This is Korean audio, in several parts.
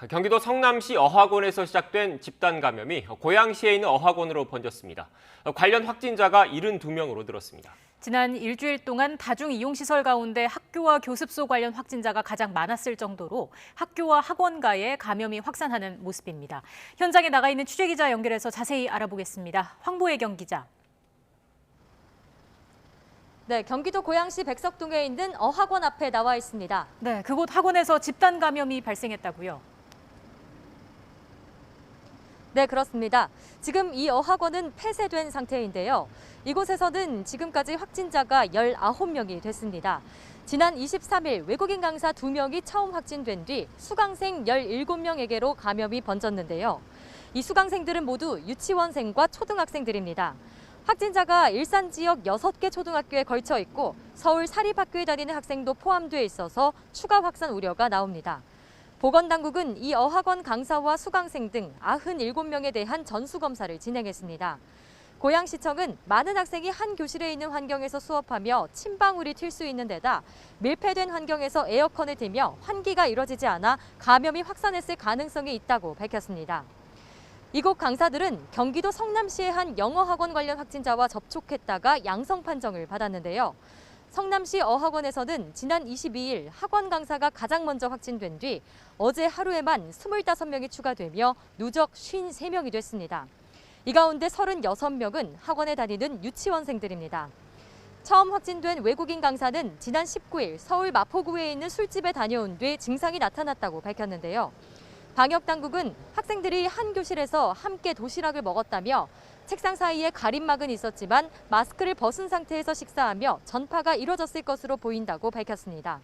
경기도 성남시 어학원에서 시작된 집단 감염이 고양시에 있는 어학원으로 번졌습니다. 관련 확진자가 72명으로 늘었습니다. 지난 일주일 동안 다중이용시설 가운데 학교와 교습소 관련 확진자가 가장 많았을 정도로 학교와 학원가에 감염이 확산하는 모습입니다. 현장에 나가 있는 취재기자 연결해서 자세히 알아보겠습니다. 황보혜경 기자. 네, 경기도 고양시 백석동에 있는 어학원 앞에 나와 있습니다. 네, 그곳 학원에서 집단 감염이 발생했다고요? 네, 그렇습니다. 지금 이 어학원은 폐쇄된 상태인데요. 이곳에서는 지금까지 확진자가 19명이 됐습니다. 지난 23일 외국인 강사 2명이 처음 확진된 뒤 수강생 17명에게로 감염이 번졌는데요. 이 수강생들은 모두 유치원생과 초등학생들입니다. 확진자가 일산 지역 6개 초등학교에 걸쳐 있고 서울 사립학교에 다니는 학생도 포함돼 있어서 추가 확산 우려가 나옵니다. 보건당국은 이 어학원 강사와 수강생 등 97명에 대한 전수검사를 진행했습니다. 고양시청은 많은 학생이 한 교실에 있는 환경에서 수업하며 침방울이 튈 수 있는 데다 밀폐된 환경에서 에어컨을 틀며 환기가 이뤄지지 않아 감염이 확산했을 가능성이 있다고 밝혔습니다. 이곳 강사들은 경기도 성남시의 한 영어학원 관련 확진자와 접촉했다가 양성 판정을 받았는데요. 성남시 어학원에서는 지난 22일 학원 강사가 가장 먼저 확진된 뒤 어제 하루에만 25명이 추가되며 누적 53명이 됐습니다. 이 가운데 36명은 학원에 다니는 유치원생들입니다. 처음 확진된 외국인 강사는 지난 19일 서울 마포구에 있는 술집에 다녀온 뒤 증상이 나타났다고 밝혔는데요. 방역당국은 학생들이 한 교실에서 함께 도시락을 먹었다며 책상 사이에 가림막은 있었지만 마스크를 벗은 상태에서 식사하며 전파가 이뤄졌을 것으로 보인다고 밝혔습니다.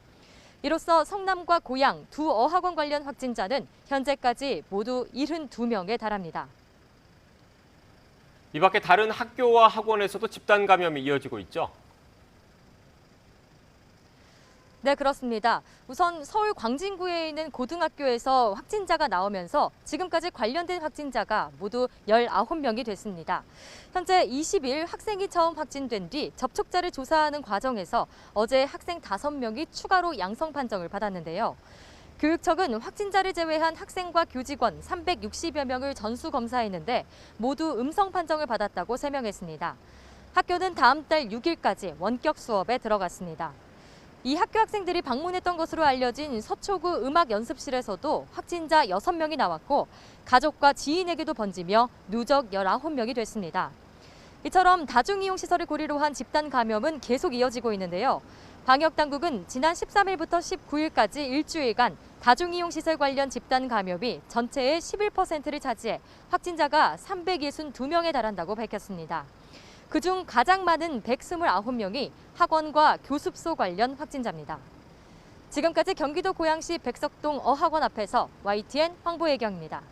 이로써 성남과 고양 두 어학원 관련 확진자는 현재까지 모두 72명에 달합니다. 이 밖에 다른 학교와 학원에서도 집단 감염이 이어지고 있죠. 네, 그렇습니다. 우선 서울 광진구에 있는 고등학교에서 확진자가 나오면서 지금까지 관련된 확진자가 모두 19명이 됐습니다. 현재 20일 학생이 처음 확진된 뒤 접촉자를 조사하는 과정에서 어제 학생 5명이 추가로 양성 판정을 받았는데요. 교육청은 확진자를 제외한 학생과 교직원 360여 명을 전수 검사했는데 모두 음성 판정을 받았다고 설명했습니다. 학교는 다음 달 6일까지 원격 수업에 들어갔습니다. 이 학교 학생들이 방문했던 것으로 알려진 서초구 음악연습실에서도 확진자 6명이 나왔고 가족과 지인에게도 번지며 누적 19명이 됐습니다. 이처럼 다중이용시설을 고리로 한 집단 감염은 계속 이어지고 있는데요. 방역당국은 지난 13일부터 19일까지 일주일간 다중이용시설 관련 집단 감염이 전체의 11%를 차지해 확진자가 362명에 달한다고 밝혔습니다. 그중 가장 많은 129명이 학원과 교습소 관련 확진자입니다. 지금까지 경기도 고양시 백석동 어학원 앞에서 YTN 황보혜경입니다.